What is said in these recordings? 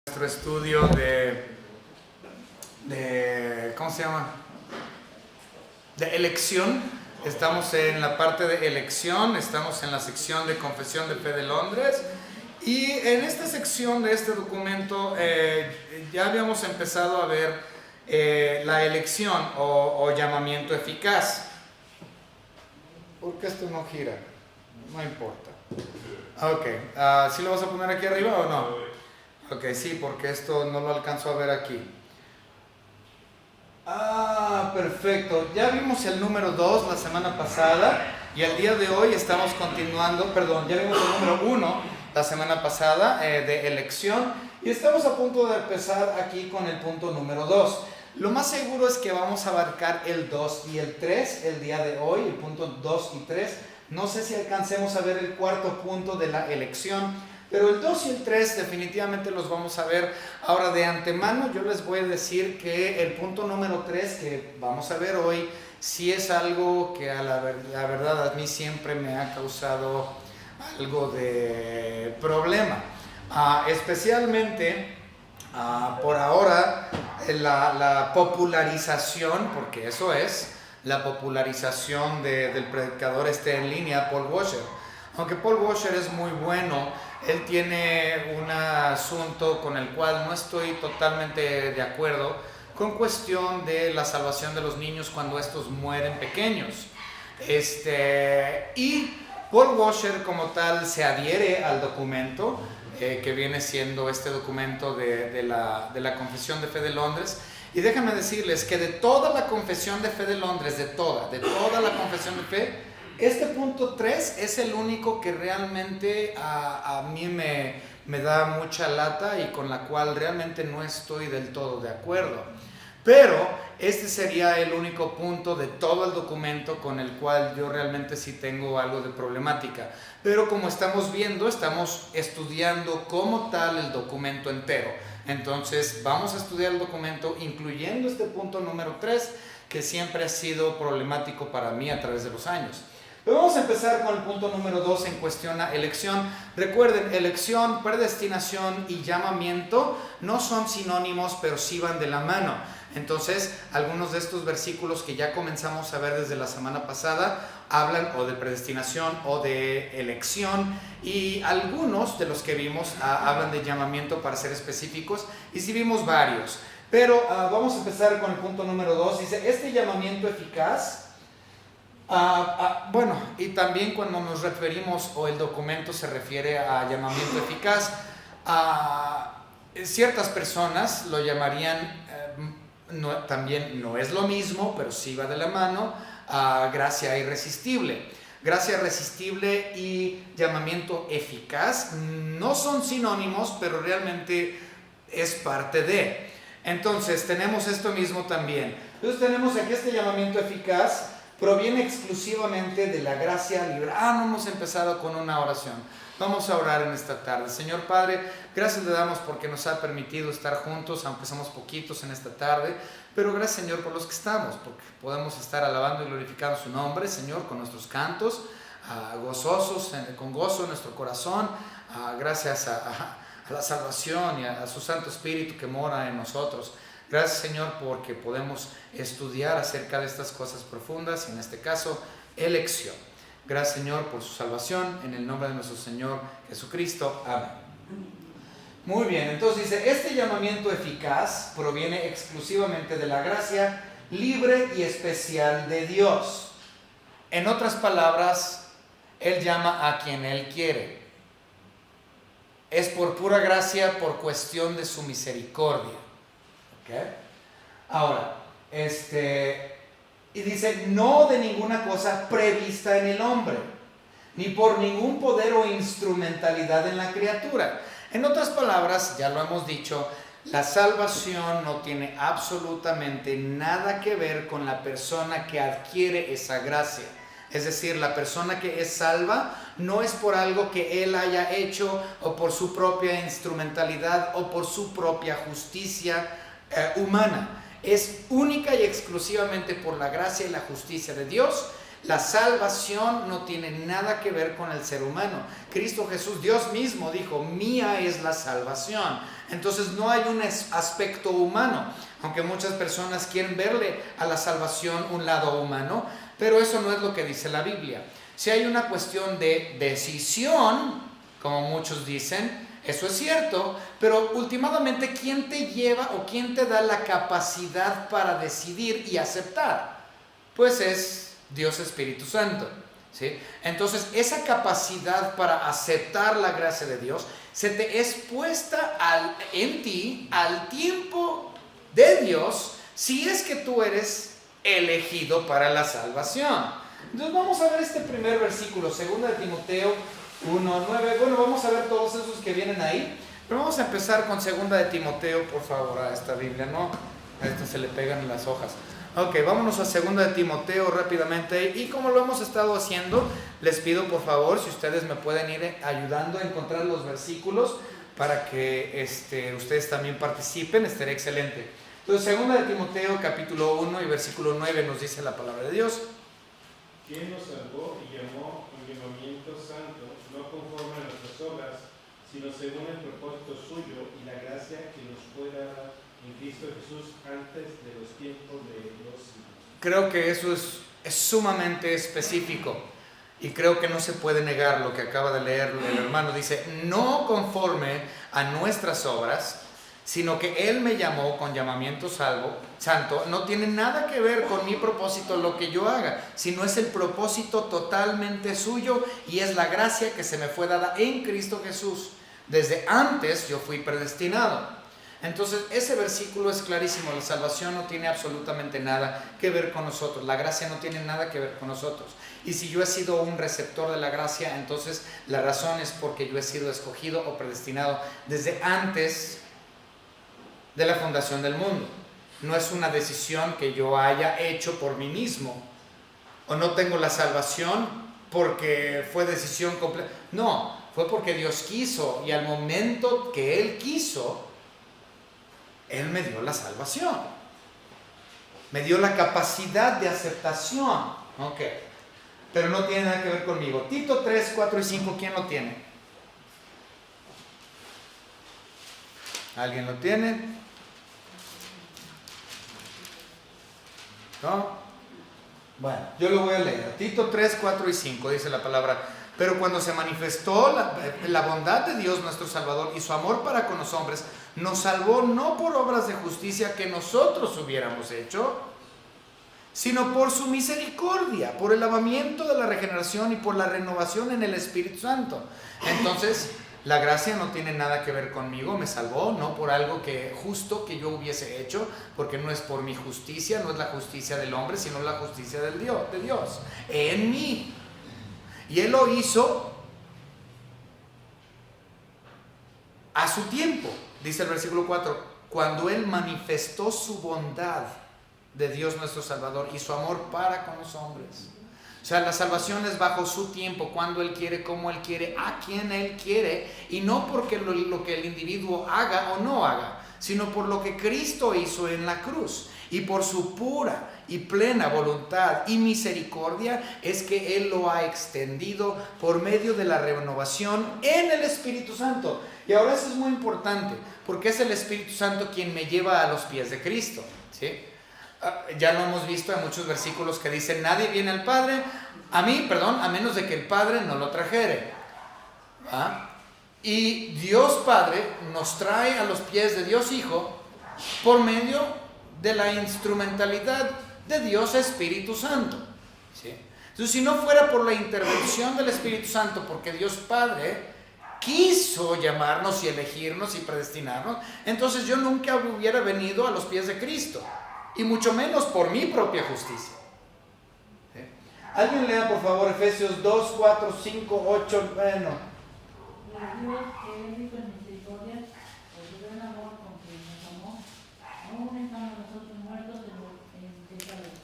Nuestro estudio ¿cómo se llama? De elección. Estamos en la parte de elección, estamos en la sección de Confesión de Fe de Londres, y en esta sección de este documento ya habíamos empezado a ver la elección o llamamiento eficaz. ¿Por qué esto no gira? No importa. Ok, ¿sí lo vas a poner aquí arriba o no? Ok, sí, porque esto no lo alcanzo a ver aquí. Perfecto. Ya vimos el número 2 la semana pasada y el día de hoy estamos continuando, ya vimos el número 1 la semana pasada de elección y estamos a punto de empezar aquí con el punto número 2. Lo más seguro es que vamos a abarcar el 2 y el 3 el día de hoy, el punto 2 y 3. No sé si alcancemos a ver el cuarto punto de la elección, pero el 2 y el 3 definitivamente los vamos a ver. Ahora, de antemano yo les voy a decir que el punto número 3 que vamos a ver hoy sí es algo que la verdad a mí siempre me ha causado algo de problema, especialmente por ahora la popularización, porque eso es la popularización del predicador en línea, Paul Washer. Aunque Paul Washer es muy bueno, él tiene un asunto con el cual no estoy totalmente de acuerdo, con cuestión de la salvación de los niños cuando estos mueren pequeños. Y Paul Washer como tal se adhiere al documento que viene siendo este documento de la Confesión de Fe de Londres. Y déjenme decirles que de toda la Confesión de Fe de Londres, de toda la Confesión de Fe, este punto 3 es el único que realmente a mí me da mucha lata y con la cual realmente no estoy del todo de acuerdo. Pero este sería el único punto de todo el documento con el cual yo realmente sí tengo algo de problemática. Pero como estamos viendo, estamos estudiando como tal el documento entero. Entonces vamos a estudiar el documento incluyendo este punto número 3, que siempre ha sido problemático para mí a través de los años. Pero vamos a empezar con el punto número 2 en cuestión a elección. Recuerden, elección, predestinación y llamamiento no son sinónimos, pero sí van de la mano. Entonces, algunos de estos versículos que ya comenzamos a ver desde la semana pasada hablan o de predestinación o de elección, y algunos de los que vimos hablan de llamamiento, para ser específicos, y sí vimos varios. Pero vamos a empezar con el punto número 2. Dice, este llamamiento eficaz. Bueno, y también cuando nos referimos o el documento se refiere a llamamiento eficaz, ciertas personas lo llamarían, también no es lo mismo, pero sí va de la mano, gracia irresistible. Gracia irresistible y llamamiento eficaz no son sinónimos, pero realmente es parte de. Entonces tenemos esto mismo también. Entonces tenemos aquí este llamamiento eficaz. Proviene exclusivamente de la gracia libre. No hemos empezado con una oración. Vamos a orar en esta tarde. Señor Padre, gracias le damos porque nos ha permitido estar juntos, aunque somos poquitos en esta tarde. Pero gracias, Señor, por los que estamos, porque podemos estar alabando y glorificando su nombre, Señor, con nuestros cantos, gozosos, con gozo en nuestro corazón. Gracias a la salvación y a su Santo Espíritu que mora en nosotros. Gracias, Señor, porque podemos estudiar acerca de estas cosas profundas y en este caso, elección. Gracias, Señor, por su salvación, en el nombre de nuestro Señor Jesucristo. Amén. Muy bien, entonces dice, este llamamiento eficaz proviene exclusivamente de la gracia libre y especial de Dios. En otras palabras, Él llama a quien Él quiere. Es por pura gracia, por cuestión de su misericordia. ¿Okay? Ahora, y dice, no de ninguna cosa prevista en el hombre, ni por ningún poder o instrumentalidad en la criatura. En otras palabras, ya lo hemos dicho, la salvación no tiene absolutamente nada que ver con la persona que adquiere esa gracia. Es decir, la persona que es salva no es por algo que él haya hecho o por su propia instrumentalidad o por su propia justicia humana. Es única y exclusivamente por la gracia y la justicia de Dios La salvación no tiene nada que ver con el ser humano. Cristo Jesús, Dios mismo dijo, mía es la salvación. Entonces no hay un aspecto humano, aunque muchas personas quieren verle a la salvación un lado humano, pero eso no es lo que dice la Biblia. Si hay una cuestión de decisión, como muchos dicen, eso es cierto, pero últimamente, ¿quién te lleva o quién te da la capacidad para decidir y aceptar? Pues es Dios Espíritu Santo, ¿sí? Entonces, esa capacidad para aceptar la gracia de Dios se te es puesta en ti al tiempo de Dios, si es que tú eres elegido para la salvación. Entonces, vamos a ver este primer versículo, 2 de Timoteo 1:9. Bueno, vamos a ver todos esos que vienen ahí, pero vamos a empezar con 2 de Timoteo, por favor, a esta Biblia, ¿no? A esta se le pegan las hojas. Ok, vámonos a 2 de Timoteo rápidamente, y como lo hemos estado haciendo, les pido por favor, si ustedes me pueden ir ayudando a encontrar los versículos para que ustedes también participen, estaría excelente. Entonces, 2 de Timoteo capítulo 1 y versículo 9 nos dice la palabra de Dios. ¿Quién nos salvó y llamó con llamamiento santo, no conforme a nuestras obras, sino según el propósito suyo y la gracia que nos fue dada en Cristo Jesús antes de los tiempos de los siglos? Creo que eso es sumamente específico, y creo que no se puede negar lo que acaba de leer el hermano. Dice, no conforme a nuestras obras, sino que Él me llamó con llamamiento santo. No tiene nada que ver con mi propósito lo que yo haga, sino es el propósito totalmente suyo, y es la gracia que se me fue dada en Cristo Jesús. Desde antes yo fui predestinado. Entonces ese versículo es clarísimo. La salvación no tiene absolutamente nada que ver con nosotros, la gracia no tiene nada que ver con nosotros. Y si yo he sido un receptor de la gracia, entonces la razón es porque yo he sido escogido o predestinado desde antes de la fundación del mundo. No es una decisión que yo haya hecho por mí mismo, o no tengo la salvación porque fue decisión completa. No, fue porque Dios quiso, y al momento que Él quiso, Él me dio la salvación, me dio la capacidad de aceptación. Ok, pero no tiene nada que ver conmigo. Tito 3, 4 y 5, ¿quién lo tiene? ¿Alguien lo tiene? ¿No? Bueno, yo lo voy a leer. Tito 3, 4 y 5 dice la palabra: pero cuando se manifestó la bondad de Dios nuestro Salvador y su amor para con los hombres, nos salvó no por obras de justicia que nosotros hubiéramos hecho, sino por su misericordia, por el lavamiento de la regeneración y por la renovación en el Espíritu Santo. Entonces, la gracia no tiene nada que ver conmigo, me salvó no por algo justo que yo hubiese hecho, porque no es por mi justicia, no es la justicia del hombre, sino la justicia de Dios en mí. Y Él lo hizo a su tiempo, dice el versículo 4, cuando Él manifestó su bondad de Dios nuestro Salvador y su amor para con los hombres. O sea, la salvación es bajo su tiempo, cuando Él quiere, como Él quiere, a quien Él quiere, y no porque lo que el individuo haga o no haga, sino por lo que Cristo hizo en la cruz, y por su pura y plena voluntad y misericordia es que Él lo ha extendido por medio de la renovación en el Espíritu Santo. Y ahora eso es muy importante, porque es el Espíritu Santo quien me lleva a los pies de Cristo, ¿sí? Ya lo hemos visto en muchos versículos que dicen, nadie viene al Padre, a menos de que el Padre no lo trajere. ¿Ah? Y Dios Padre nos trae a los pies de Dios Hijo por medio de la instrumentalidad de Dios Espíritu Santo, ¿sí? Entonces, si no fuera por la intervención del Espíritu Santo, porque Dios Padre quiso llamarnos y elegirnos y predestinarnos, entonces yo nunca hubiera venido a los pies de Cristo, y mucho menos por mi propia justicia, ¿sí? Alguien lea por favor Efesios 2, 4, 5, 8, bueno. Dios que es rico en misericordia, por su gran amor con que nos amó, aún estando nosotros muertos en pecados,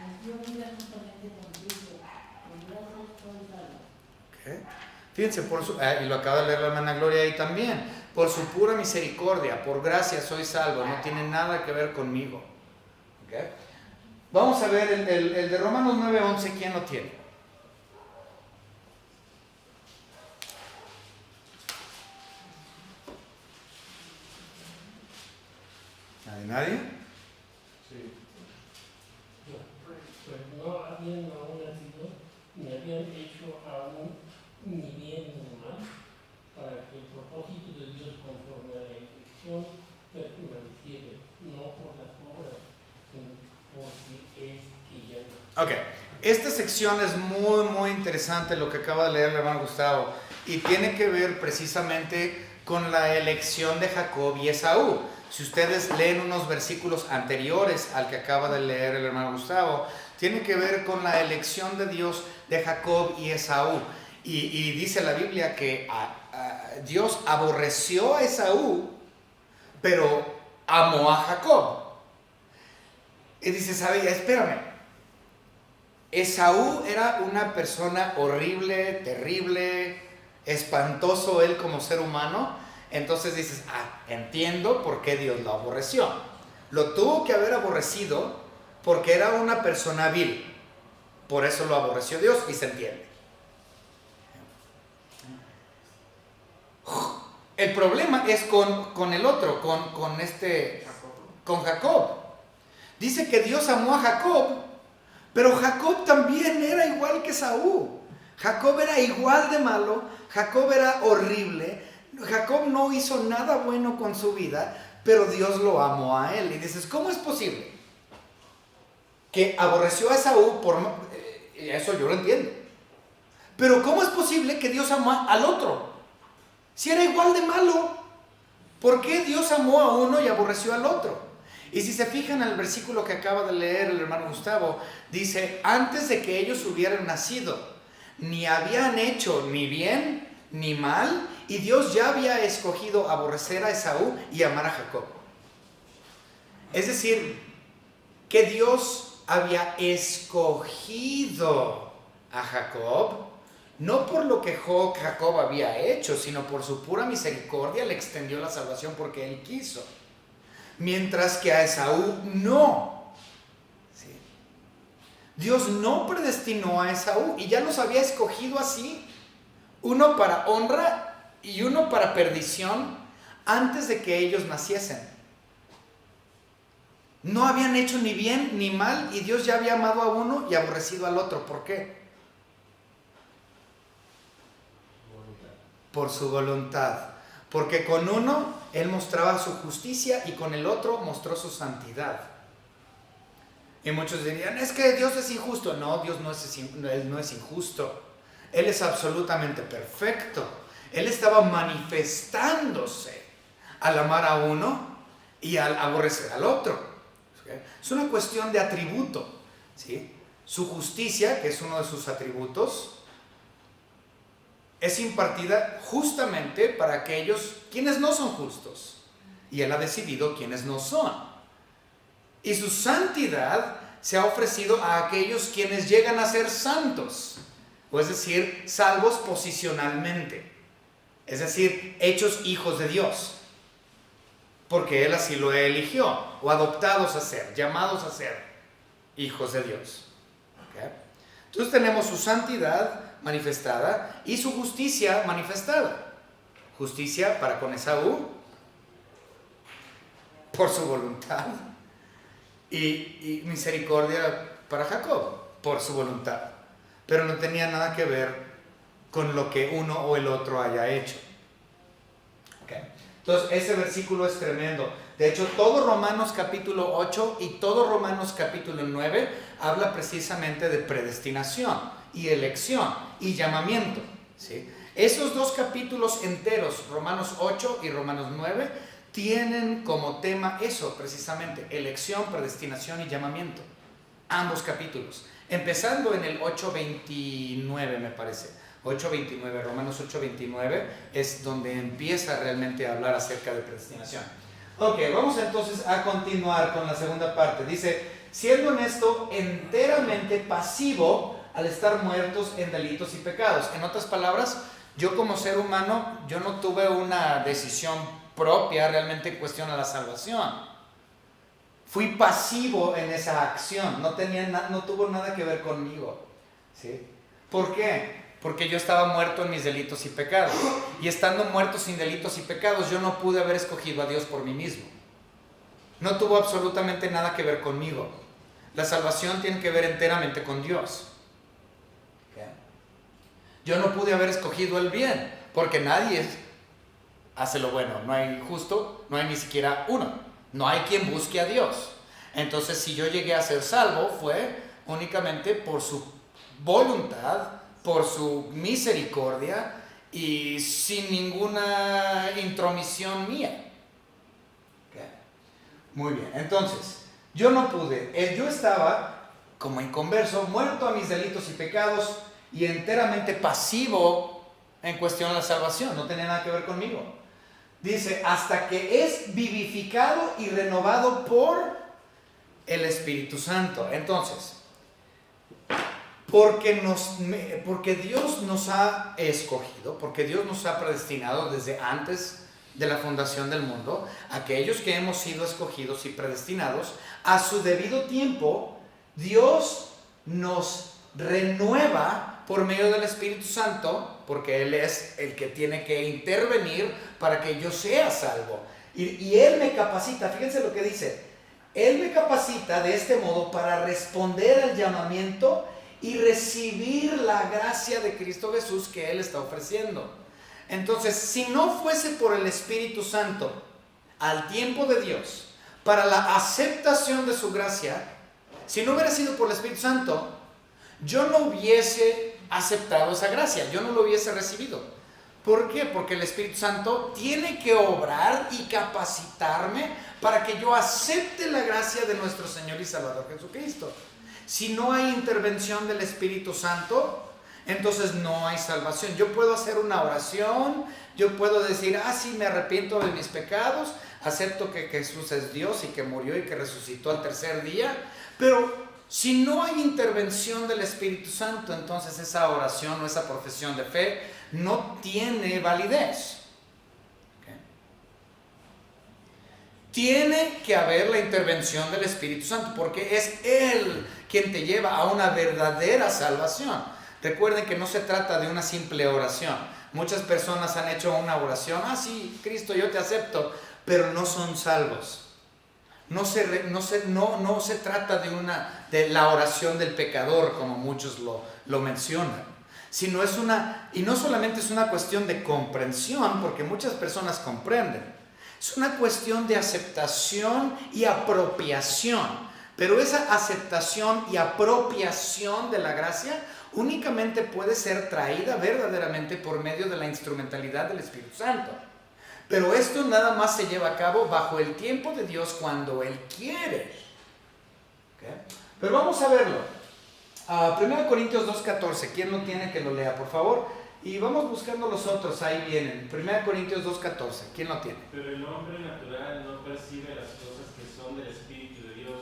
nos dio vida juntamente con Cristo, por gracia sois salvos. Okay. Fíjense, y lo acaba de leer la hermana Gloria ahí también, por su pura misericordia, por gracia soy salvo, no tiene nada que ver conmigo. Okay. Vamos a ver el de Romanos 9:11, ¿quién lo tiene? ¿Nadie? Sí. Pues no habían aún nacido, ni habían hecho aún ni bien ni mal, para que el propósito de Dios conforme a la elección permaneciera, no por las obras, sino porque es que ya no. Ok, esta sección es muy interesante lo que acaba de leer el hermano Gustavo y tiene que ver precisamente con la elección de Jacob y Esaú. Si ustedes leen unos versículos anteriores al que acaba de leer el hermano Gustavo, tiene que ver con la elección de Dios de Jacob y Esaú. Y dice la Biblia que Dios aborreció a Esaú, pero amó a Jacob. Y dice, ¿sabe? Espérame. Esaú era una persona horrible, terrible, espantoso él como ser humano. Entonces dices, entiendo por qué Dios lo aborreció. Lo tuvo que haber aborrecido porque era una persona vil. Por eso lo aborreció Dios y se entiende. El problema es con el otro, con Jacob. Dice que Dios amó a Jacob, pero Jacob también era igual que Esaú. Jacob era igual de malo, Jacob era horrible. Jacob no hizo nada bueno con su vida, pero Dios lo amó a él. Y dices, ¿cómo es posible que aborreció a Esaú? Eso yo lo entiendo. Pero ¿cómo es posible que Dios amó al otro? Si era igual de malo, ¿por qué Dios amó a uno y aborreció al otro? Y si se fijan en el versículo que acaba de leer el hermano Gustavo, dice, antes de que ellos hubieran nacido, ni habían hecho ni bien ni mal, y Dios ya había escogido aborrecer a Esaú y amar a Jacob. Es decir, que Dios había escogido a Jacob, no por lo que Jacob había hecho, sino por su pura misericordia le extendió la salvación porque él quiso. Mientras que a Esaú no. ¿Sí? Dios no predestinó a Esaú y ya los había escogido así. Uno para honra y uno para perdición antes de que ellos naciesen. No habían hecho ni bien ni mal y Dios ya había amado a uno y aborrecido al otro. ¿Por qué? Por su voluntad. Porque con uno Él mostraba su justicia y con el otro mostró su santidad. Y muchos dirían, es que Dios es injusto. No, Dios Él no es injusto. Él es absolutamente perfecto. Él estaba manifestándose al amar a uno y al aborrecer al otro. ¿Okay? Es una cuestión de atributo. ¿Sí? Su justicia, que es uno de sus atributos, es impartida justamente para aquellos quienes no son justos. Y Él ha decidido quienes no son. Y su santidad se ha ofrecido a aquellos quienes llegan a ser santos. O es decir, salvos posicionalmente. Es decir, hechos hijos de Dios. Porque Él así lo eligió. O adoptados a ser, llamados a ser hijos de Dios. ¿Okay? Entonces tenemos su santidad manifestada y su justicia manifestada. Justicia para con Esaú por su voluntad y misericordia para Jacob por su voluntad, pero no tenía nada que ver con lo que uno o el otro haya hecho. Okay. Entonces ese versículo es tremendo. De hecho, todo Romanos capítulo 8 y todo Romanos capítulo 9 habla precisamente de predestinación y elección y llamamiento. ¿Sí? Esos dos capítulos enteros, Romanos 8 y Romanos 9, tienen como tema eso precisamente, elección, predestinación y llamamiento. Ambos capítulos. Empezando en el 8:29 me parece. 8:29, Romanos 8:29 es donde empieza realmente a hablar acerca de predestinación. Ok, vamos entonces a continuar con la segunda parte. Dice, siendo honesto, enteramente pasivo al estar muertos en delitos y pecados. En otras palabras, yo como ser humano, yo no tuve una decisión propia realmente en cuestión a la salvación. Fui pasivo en esa acción, no tuvo nada que ver conmigo. ¿Sí? ¿Por qué? Porque yo estaba muerto en mis delitos y pecados. Y estando muerto sin delitos y pecados, yo no pude haber escogido a Dios por mí mismo. No tuvo absolutamente nada que ver conmigo. La salvación tiene que ver enteramente con Dios. ¿Okay? Yo no pude haber escogido el bien, porque nadie hace lo bueno. No hay justo, no hay ni siquiera uno. No hay quien busque a Dios. Entonces, si yo llegué a ser salvo, fue únicamente por su voluntad, por su misericordia y sin ninguna intromisión mía. Okay. Muy bien, entonces, yo no pude, yo estaba como inconverso, muerto a mis delitos y pecados y enteramente pasivo en cuestión de la salvación, no tenía nada que ver conmigo. Dice, hasta que es vivificado y renovado por el Espíritu Santo. Entonces, porque Dios nos ha escogido, porque Dios nos ha predestinado desde antes de la fundación del mundo, aquellos que hemos sido escogidos y predestinados, a su debido tiempo, Dios nos renueva por medio del Espíritu Santo, porque Él es el que tiene que intervenir para que yo sea salvo. Y Él me capacita, fíjense lo que dice, Él me capacita de este modo para responder al llamamiento y recibir la gracia de Cristo Jesús que Él está ofreciendo. Entonces, si no fuese por el Espíritu Santo, al tiempo de Dios, para la aceptación de su gracia, si no hubiera sido por el Espíritu Santo, yo no hubiese aceptado esa gracia, yo no lo hubiese recibido. ¿Por qué? Porque el Espíritu Santo tiene que obrar y capacitarme para que yo acepte la gracia de nuestro Señor y Salvador Jesucristo. Si no hay intervención del Espíritu Santo, entonces no hay salvación. Yo puedo hacer una oración, yo puedo decir, sí, me arrepiento de mis pecados, acepto que Jesús es Dios y que murió y que resucitó al tercer día, pero si no hay intervención del Espíritu Santo, entonces esa oración o esa profesión de fe no tiene validez. ¿Okay? Tiene que haber la intervención del Espíritu Santo, porque es Él quien te lleva a una verdadera salvación. Recuerden que no se trata de una simple oración. Muchas personas han hecho una oración, sí, Cristo, yo te acepto, pero no son salvos. No se trata de la oración del pecador, como muchos lo mencionan, sino y no solamente es una cuestión de comprensión, porque muchas personas comprenden, es una cuestión de aceptación y apropiación. Pero esa aceptación y apropiación de la gracia únicamente puede ser traída verdaderamente por medio de la instrumentalidad del Espíritu Santo. Pero esto nada más se lleva a cabo bajo el tiempo de Dios cuando Él quiere. ¿Okay? Pero vamos a verlo. 1 Corintios 2:14. ¿Quién lo tiene que lo lea, por favor? Y vamos buscando los otros, ahí vienen. 1 Corintios 2:14. ¿Quién lo tiene? Pero el hombre natural no percibe las cosas que son del Espíritu de Dios,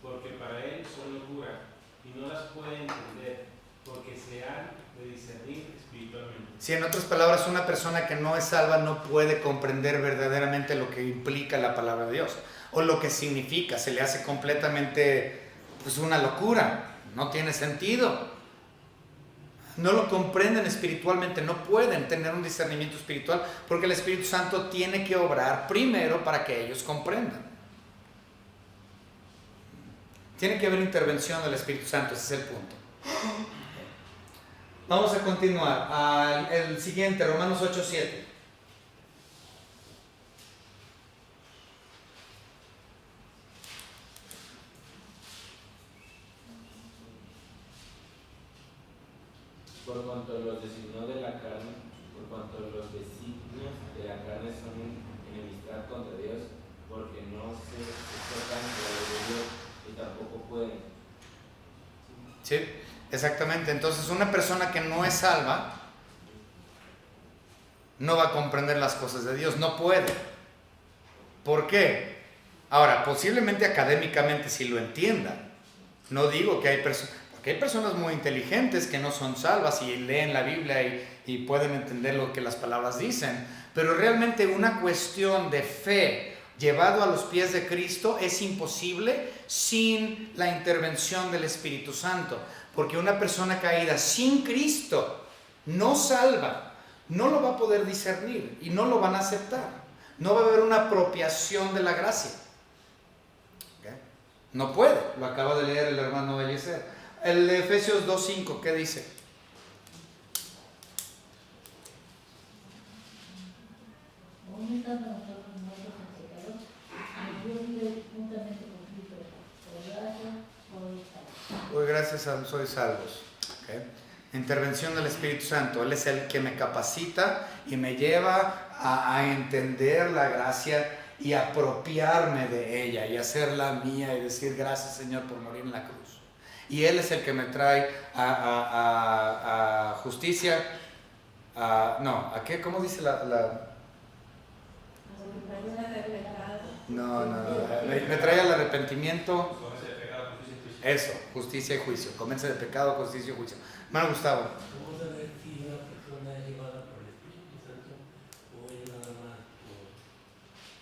porque para él son locura, y no las puede entender, porque se han de discernir espiritualmente. Si en otras palabras, una persona que no es salva no puede comprender verdaderamente lo que implica la palabra de Dios, o lo que significa, se le hace completamente una locura, no tiene sentido. No lo comprenden espiritualmente, no pueden tener un discernimiento espiritual, porque el Espíritu Santo tiene que obrar primero para que ellos comprendan. Tiene que haber intervención del Espíritu Santo, ese es el punto. Vamos a continuar. El siguiente, Romanos 8:7. Por cuanto los designios de la carne son enemistad contra Dios, porque no se tocan de Dios y tampoco pueden. Sí, exactamente. Entonces, una persona que no es salva no va a comprender las cosas de Dios, no puede. ¿Por qué? Ahora, posiblemente académicamente sí lo entienda. No digo que hay personas, porque hay personas muy inteligentes que no son salvas y leen la Biblia y pueden entender lo que las palabras dicen, pero realmente una cuestión de fe llevado a los pies de Cristo es imposible sin la intervención del Espíritu Santo, porque una persona caída sin Cristo no salva, no lo va a poder discernir y no lo van a aceptar, no va a haber una apropiación de la gracia. ¿Okay? No puede, lo acaba de leer el hermano Eliezer. El de Efesios 2:5, ¿qué dice? Aún estando nosotros muertos en pecados, nos dio vida juntamente con Cristo. Por gracia sois salvos. Hoy gracias a soy salvos. ¿Okay? Intervención del Espíritu Santo. Él es el que me capacita y me lleva a entender la gracia y apropiarme de ella y hacerla mía y decir gracias, Señor, por morir en la cruz. Y Él es el que me trae a justicia. ¿A qué? ¿Cómo dice No, me trae al arrepentimiento. Eso, justicia y juicio. Convence de pecado, justicia y juicio. Hermano Gustavo. ¿Cómo saber si una persona es llevada por el Espíritu Santo o es nada más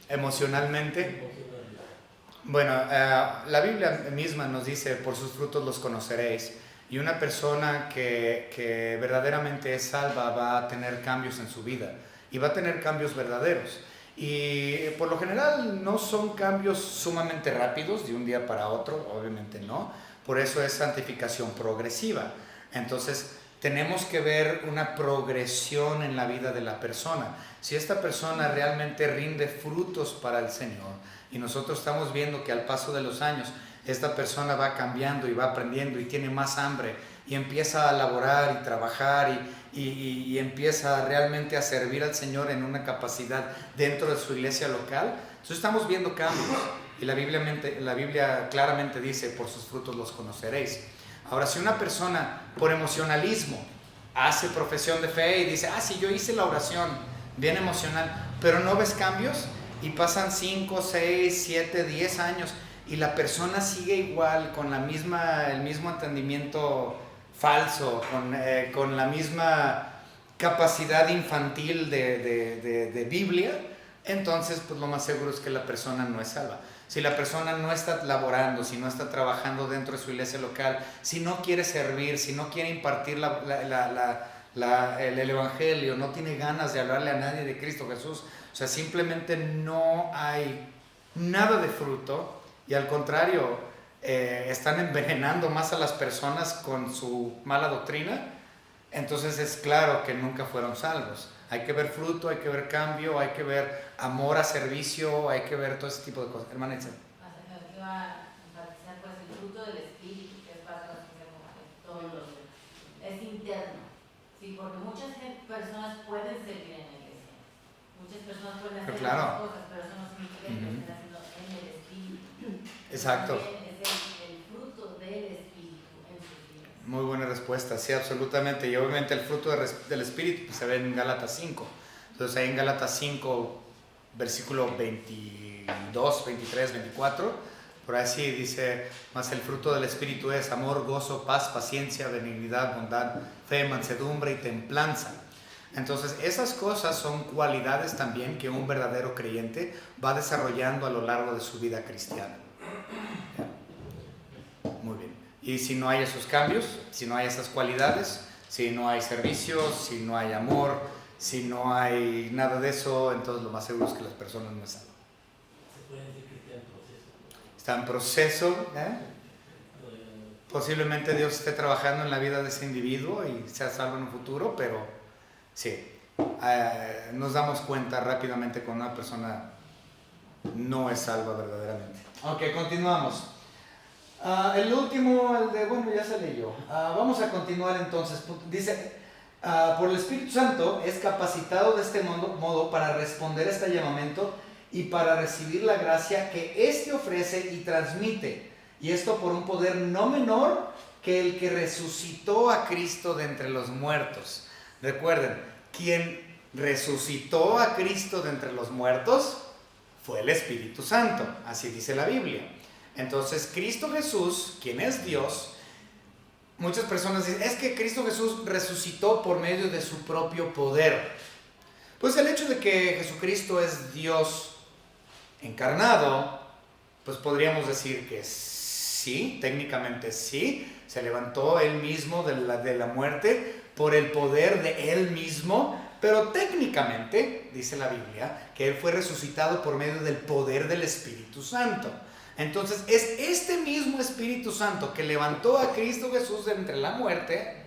Emocionalmente. emocional? Bueno, la Biblia misma nos dice, por sus frutos los conoceréis. Y una persona que verdaderamente es salva va a tener cambios en su vida. Y va a tener cambios verdaderos. Y por lo general no son cambios sumamente rápidos de un día para otro, obviamente no. Por eso es santificación progresiva. Entonces tenemos que ver una progresión en la vida de la persona. Si esta persona realmente rinde frutos para el Señor y nosotros estamos viendo que al paso de los años esta persona va cambiando y va aprendiendo y tiene más hambre y empieza a laborar y trabajar y empieza realmente a servir al Señor en una capacidad dentro de su iglesia local, entonces estamos viendo cambios. Y la Biblia claramente dice, por sus frutos los conoceréis. Ahora, si una persona por emocionalismo hace profesión de fe y dice, sí, yo hice la oración, bien emocional, pero no ves cambios y pasan 5, 6, 7, 10 años y la persona sigue igual, con el mismo entendimiento falso, con la misma capacidad infantil de Biblia, entonces pues lo más seguro es que la persona no es salva. Si la persona no está laborando, si no está trabajando dentro de su iglesia local, si no quiere servir, si no quiere impartir el evangelio, no tiene ganas de hablarle a nadie de Cristo Jesús, o sea, simplemente no hay nada de fruto y al contrario, están envenenando más a las personas con su mala doctrina, entonces es claro que nunca fueron salvos. Hay que ver fruto, hay que ver cambio, hay que ver amor a servicio, hay que ver todo ese tipo de cosas. Hermana Itzel. Aquí va a enfatizar pues el fruto del Espíritu, que es para todo, es interno, ¿sí? Porque muchas personas pueden servir en la iglesia, muchas personas pueden hacer muchas cosas, pero eso no significa que lo estén haciendo en el Espíritu. Exacto. Es el fruto del Espíritu en sus vidas. Muy buena respuesta, sí, absolutamente. Y obviamente el fruto del Espíritu se ve en Gálatas 5. Entonces ahí en Gálatas 5, versículo 22, 23, 24, por así dice, mas el fruto del Espíritu es amor, gozo, paz, paciencia, benignidad, bondad, fe, mansedumbre y templanza. Entonces esas cosas son cualidades también que un verdadero creyente va desarrollando a lo largo de su vida cristiana. Muy bien. Y si no hay esos cambios, si no hay esas cualidades, si no hay servicios, si no hay amor, si no hay nada de eso, entonces lo más seguro es que las personas no están. Se puede decir que está en proceso. Está en proceso, Posiblemente Dios esté trabajando en la vida de ese individuo y sea salvo en un futuro, pero sí, nos damos cuenta rápidamente cuando una persona no es salva verdaderamente. Ok, continuamos. El último, ya se leyó. Vamos a continuar entonces. Dice, por el Espíritu Santo es capacitado de este modo para responder a este llamamiento y para recibir la gracia que éste ofrece y transmite. Y esto por un poder no menor que el que resucitó a Cristo de entre los muertos. Recuerden, quien resucitó a Cristo de entre los muertos fue el Espíritu Santo. Así dice la Biblia. Entonces, Cristo Jesús, quien es Dios, muchas personas dicen, es que Cristo Jesús resucitó por medio de su propio poder. Pues el hecho de que Jesucristo es Dios encarnado, pues podríamos decir que sí, técnicamente sí, se levantó él mismo de la muerte por el poder de él mismo, pero técnicamente, dice la Biblia, que él fue resucitado por medio del poder del Espíritu Santo. Entonces es este mismo Espíritu Santo que levantó a Cristo Jesús de entre la muerte,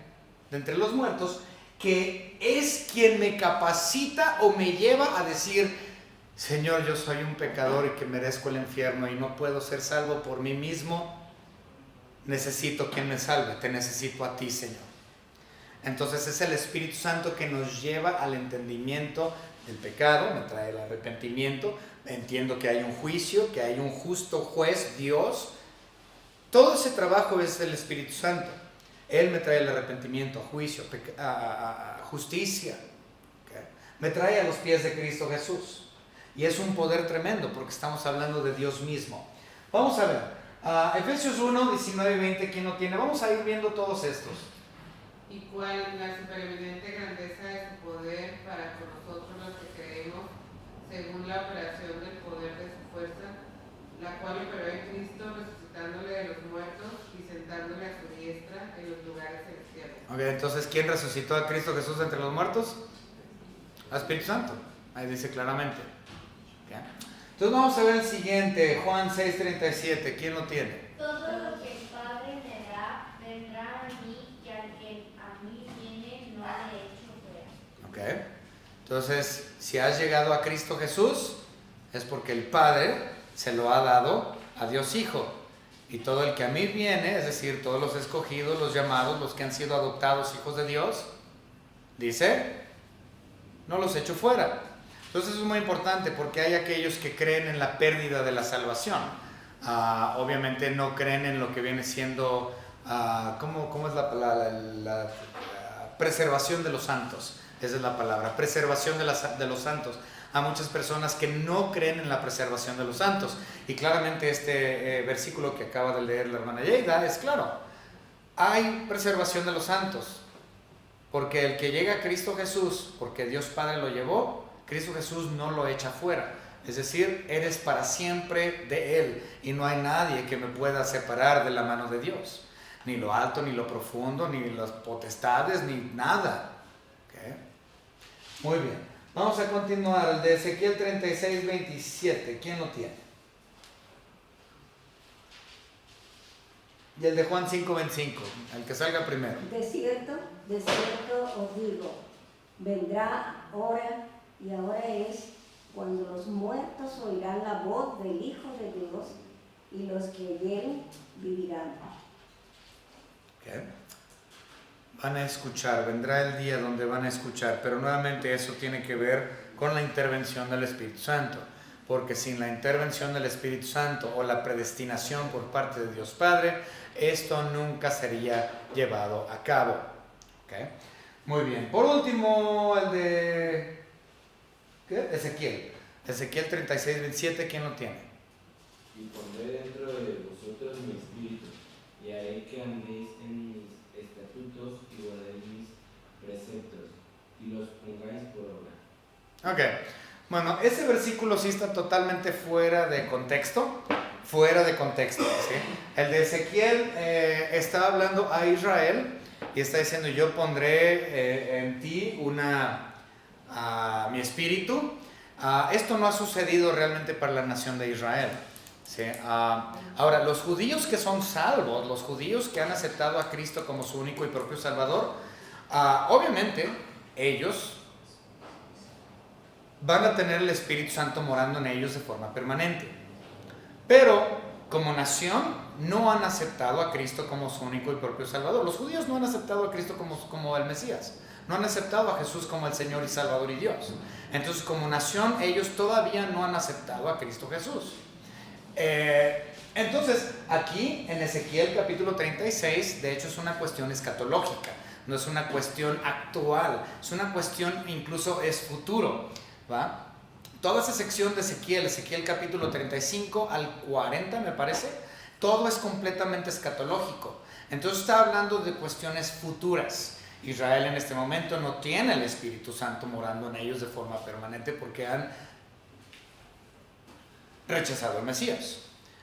de entre los muertos, que es quien me capacita o me lleva a decir: Señor, yo soy un pecador y que merezco el infierno y no puedo ser salvo por mí mismo. Necesito quien me salve, te necesito a ti, Señor. Entonces es el Espíritu Santo que nos lleva al entendimiento del pecado, me trae el arrepentimiento, entiendo que hay un juicio, que hay un justo juez, Dios. Todo ese trabajo es del Espíritu Santo. Él me trae el arrepentimiento, juicio, justicia. ¿Okay? Me trae a los pies de Cristo Jesús. Y es un poder tremendo porque estamos hablando de Dios mismo. Vamos a ver, Efesios 1, 19 y 20, ¿quién lo tiene? Vamos a ir viendo todos estos. Y cuál la superevidente grandeza de su poder para con nosotros los que creemos, según la operación del poder de su fuerza, la cual operó en Cristo, resucitándole de los muertos y sentándole a su diestra en los lugares celestiales. Ok, entonces, ¿quién resucitó a Cristo Jesús entre los muertos? Al Espíritu Santo. Ahí dice claramente. ¿Okay? Entonces vamos a ver el siguiente, Juan 6:37. ¿Quién lo tiene? Todo lo que el Padre me da vendrá a mí, y al que a mí viene no le echo fuera. Ok. Entonces, si has llegado a Cristo Jesús, es porque el Padre se lo ha dado a Dios Hijo. Y todo el que a mí viene, es decir, todos los escogidos, los llamados, los que han sido adoptados hijos de Dios, dice, no los echo fuera. Entonces es muy importante porque hay aquellos que creen en la pérdida de la salvación. Obviamente no creen en lo que viene siendo, ¿cómo es la preservación de los santos? Esa es la palabra, preservación de los santos. A muchas personas que no creen en la preservación de los santos. Y claramente este versículo que acaba de leer la hermana Yeida es claro. Hay preservación de los santos. Porque el que llega a Cristo Jesús, porque Dios Padre lo llevó, Cristo Jesús no lo echa fuera. Es decir, eres para siempre de Él. Y no hay nadie que me pueda separar de la mano de Dios. Ni lo alto, ni lo profundo, ni las potestades, ni nada. ¿Okay? Muy bien. Vamos a continuar. El de Ezequiel 36:27. ¿Quién lo tiene? Y el de Juan 5:25. El que salga primero. De cierto os digo, vendrá hora, y ahora es, cuando los muertos oirán la voz del Hijo de Dios, y los que oyeren vivirán. Okay. Van a escuchar, vendrá el día donde van a escuchar, pero nuevamente eso tiene que ver con la intervención del Espíritu Santo, porque sin la intervención del Espíritu Santo o la predestinación por parte de Dios Padre, esto nunca sería llevado a cabo. ¿Okay? Muy bien. Por último, el de Ezequiel 36:27, ¿quién lo tiene? Y pondré dentro de vosotros mi espíritu, y haré que andéis en mis estatutos y guardéis mis preceptos, y los pongáis por obra. Ok. Bueno, ese versículo sí está totalmente fuera de contexto. ¿Sí? El de Ezequiel está hablando a Israel y está diciendo: yo pondré en ti mi espíritu. Esto no ha sucedido realmente para la nación de Israel. ¿Sí? Ahora, los judíos que son salvos, los judíos que han aceptado a Cristo como su único y propio Salvador, obviamente ellos van a tener el Espíritu Santo morando en ellos de forma permanente. Pero como nación no han aceptado a Cristo como su único y propio Salvador. Los judíos no han aceptado a Cristo como el Mesías. No han aceptado a Jesús como el Señor y Salvador y Dios. Entonces, como nación, ellos todavía no han aceptado a Cristo Jesús. Entonces, aquí en Ezequiel capítulo 36, de hecho es una cuestión escatológica. No es una cuestión actual. Es una cuestión, incluso es futuro. ¿Va? Toda esa sección de Ezequiel capítulo 35 al 40 me parece, todo es completamente escatológico. Entonces está hablando de cuestiones futuras. Israel en este momento no tiene el Espíritu Santo morando en ellos de forma permanente porque rechazado el Mesías.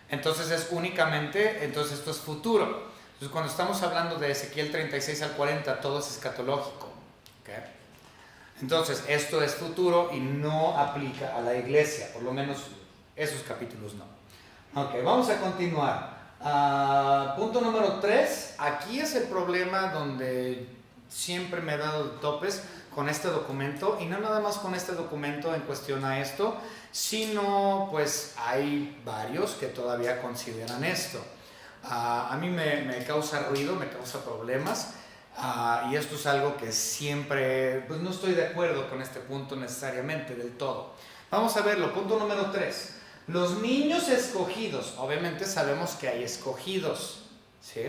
Entonces es únicamente, entonces esto es futuro. Entonces cuando estamos hablando de Ezequiel 36 al 40, todo es escatológico. ¿Okay? Entonces esto es futuro y no aplica a la iglesia, por lo menos esos capítulos no. Ok, vamos a continuar. Punto número 3, aquí es el problema donde siempre me he dado topes con este documento, y no nada más con este documento en cuestión a esto, sino pues hay varios que todavía consideran esto. A mí me causa ruido, me causa problemas, y esto es algo que siempre, pues no estoy de acuerdo con este punto necesariamente del todo. Vamos a verlo, punto número 3. Los niños escogidos, obviamente sabemos que hay escogidos, ¿sí?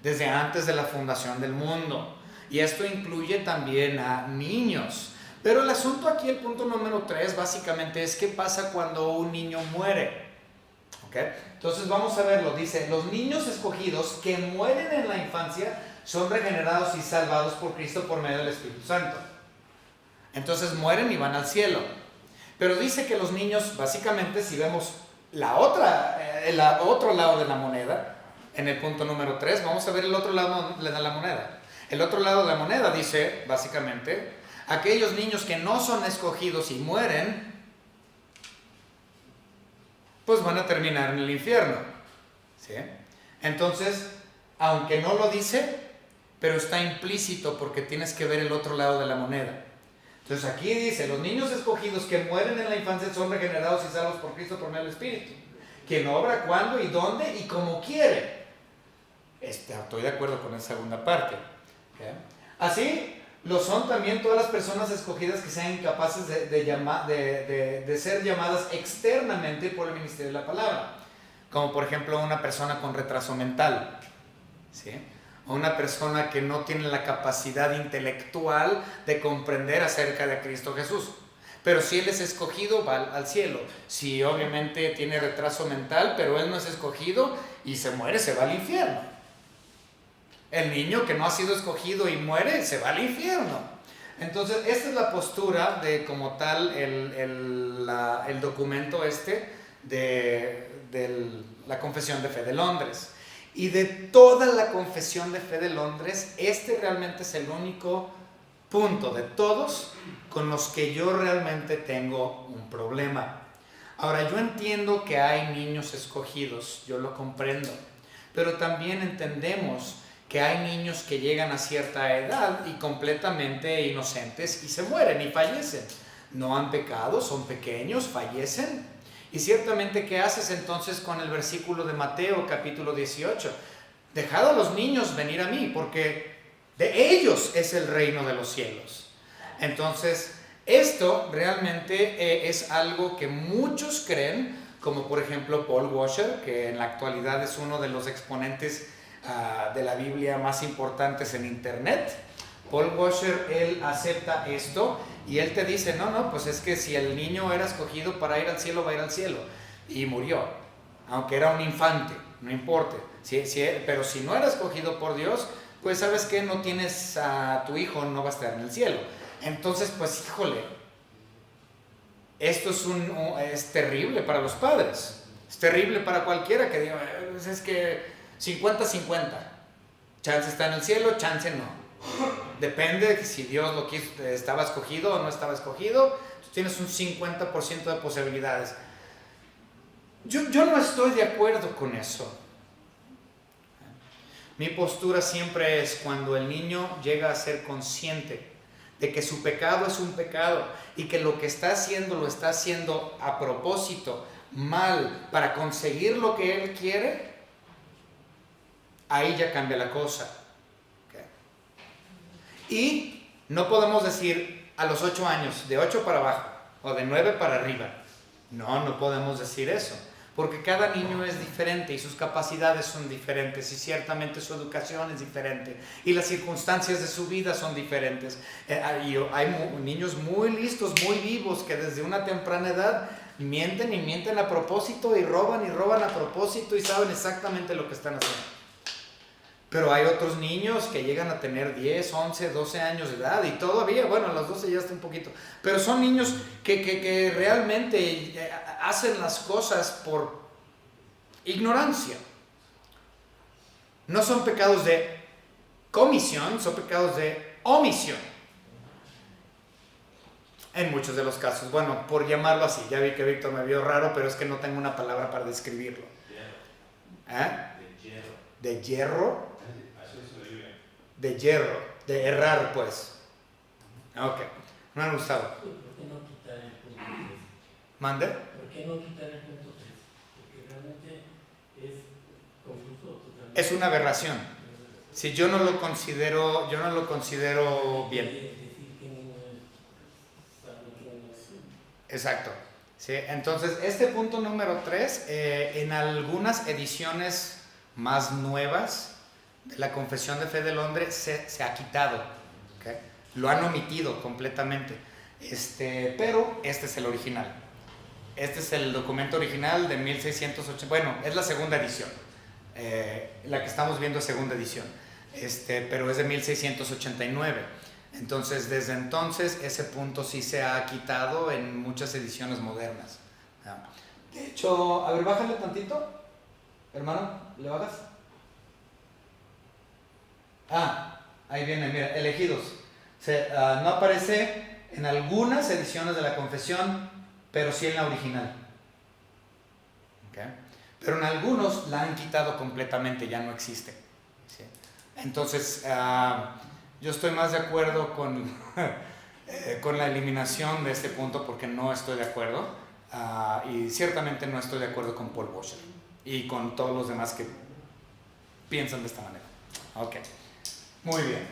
Desde antes de la fundación del mundo. Y esto incluye también a niños. Pero el asunto aquí, el punto número 3, básicamente es qué pasa cuando un niño muere. ¿Okay? Entonces vamos a verlo. Dice, los niños escogidos que mueren en la infancia son regenerados y salvados por Cristo por medio del Espíritu Santo. Entonces mueren y van al cielo. Pero dice que los niños, básicamente, si vemos el otro lado de la moneda, en el punto número 3, vamos a ver el otro lado de la moneda. El otro lado de la moneda dice, básicamente, aquellos niños que no son escogidos y mueren, pues van a terminar en el infierno. ¿Sí? Entonces, aunque no lo dice, pero está implícito porque tienes que ver el otro lado de la moneda. Entonces aquí dice, los niños escogidos que mueren en la infancia son regenerados y salvos por Cristo por medio del Espíritu, quien obra cuándo y dónde y como quiere. Estoy de acuerdo con esa segunda parte. ¿Okay? Así lo son también todas las personas escogidas que sean incapaces de ser llamadas externamente por el ministerio de la palabra, como por ejemplo una persona con retraso mental, ¿sí? O una persona que no tiene la capacidad intelectual de comprender acerca de Cristo Jesús. Pero si él es escogido, va al cielo. Si obviamente tiene retraso mental, pero él no es escogido y se muere, se va al infierno. El niño que no ha sido escogido y muere, se va al infierno. Entonces, esta es la postura de como tal el documento de la Confesión de Fe de Londres. Y de toda la Confesión de Fe de Londres, este realmente es el único punto de todos con los que yo realmente tengo un problema. Ahora, yo entiendo que hay niños escogidos, yo lo comprendo, pero también entendemos que hay niños que llegan a cierta edad y completamente inocentes y se mueren y fallecen. No han pecado, son pequeños, fallecen. Y ciertamente, ¿qué haces entonces con el versículo de Mateo capítulo 18? Dejad a los niños venir a mí, porque de ellos es el reino de los cielos. Entonces, esto realmente es algo que muchos creen, como por ejemplo Paul Washer, que en la actualidad es uno de los exponentes de la Biblia más importantes en internet. Paul Washer, él acepta esto y él te dice, no, pues es que si el niño era escogido para ir al cielo, va a ir al cielo. Y murió, aunque era un infante, no importa. Pero si no era escogido por Dios, pues sabes que no tienes a tu hijo, no va a estar en el cielo. Entonces, pues híjole, esto es terrible para los padres. Es terrible para cualquiera que diga, pues es que 50-50. Chance está en el cielo, chance no. Depende si Dios lo quiso, estaba escogido o no estaba escogido. Tú tienes un 50% de posibilidades. Yo no estoy de acuerdo con eso. Mi postura siempre es cuando el niño llega a ser consciente de que su pecado es un pecado y que lo que está haciendo lo está haciendo a propósito, mal, para conseguir lo que él quiere, ahí ya cambia la cosa. Y no podemos decir a los 8 años, de 8 para abajo o de 9 para arriba. No podemos decir eso, porque cada niño es diferente y sus capacidades son diferentes y ciertamente su educación es diferente y las circunstancias de su vida son diferentes. Y hay niños muy listos, muy vivos, que desde una temprana edad mienten y mienten a propósito y roban a propósito y saben exactamente lo que están haciendo. Pero hay otros niños que llegan a tener 10, 11, 12 años de edad y todavía, bueno, a los 12 ya está un poquito, pero son niños que realmente hacen las cosas por ignorancia. No son pecados de comisión, son pecados de omisión. En muchos de los casos, bueno, por llamarlo así, ya vi que Víctor me vio raro, pero es que no tengo una palabra para describirlo. De hierro, de hierro, de errar, pues. Ok, no me ha gustado. ¿Por qué no quitar el punto 3? ¿Mande? ¿Por qué no quitar el punto 3? Porque realmente es confuso totalmente. Es una aberración. Si yo no lo considero bien. Exacto. Sí, entonces, este punto número 3, en algunas ediciones más nuevas de la Confesión de Fe de Londres se ha quitado. ¿Okay? Lo han omitido completamente. Pero este es el original. Este es el documento original de 1680. Bueno, es la segunda edición. La que estamos viendo es segunda edición. Pero es de 1689. Entonces, desde entonces, ese punto sí se ha quitado en muchas ediciones modernas. De hecho, a ver, bájale tantito. Hermano, ¿le bajas? Ahí viene, mira, elegidos. No aparece en algunas ediciones de la confesión, pero sí en la original. ¿Okay? Pero en algunos la han quitado completamente, ya no existe. ¿Sí? Entonces, yo estoy más de acuerdo con la eliminación de este punto porque no estoy de acuerdo y ciertamente no estoy de acuerdo con Paul Washer y con todos los demás que piensan de esta manera. Ok, muy bien.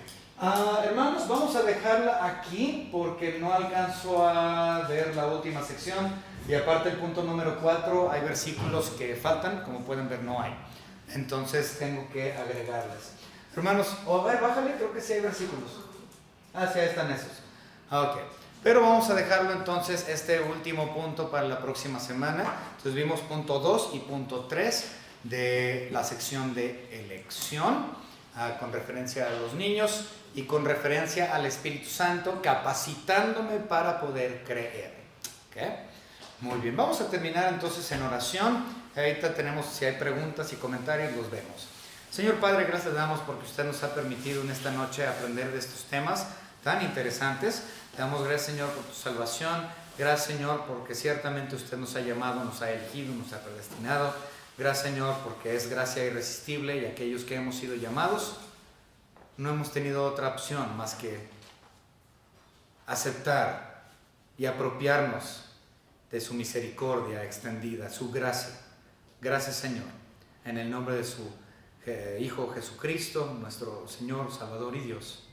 Hermanos, vamos a dejarla aquí porque no alcanzo a ver la última sección y aparte el punto número 4 hay versículos que faltan, como pueden ver no hay. Entonces tengo que agregarles. Hermanos, a ver, bájale, creo que sí hay versículos. Sí, ahí están esos. Ok, pero vamos a dejarlo entonces este último punto para la próxima semana. Entonces vimos punto 2 y punto 3 de la sección de elección, con referencia a los niños y con referencia al Espíritu Santo, capacitándome para poder creer. ¿Okay? Muy bien, vamos a terminar entonces en oración. Ahorita tenemos, si hay preguntas y comentarios, los vemos. Señor Padre, gracias damos porque usted nos ha permitido en esta noche aprender de estos temas tan interesantes. Te damos gracias, Señor, por tu salvación. Gracias, Señor, porque ciertamente usted nos ha llamado, nos ha elegido, nos ha predestinado. Gracias, Señor, porque es gracia irresistible y aquellos que hemos sido llamados no hemos tenido otra opción más que aceptar y apropiarnos de su misericordia extendida, su gracia. Gracias, Señor, en el nombre de su Hijo Jesucristo, nuestro Señor, Salvador y Dios.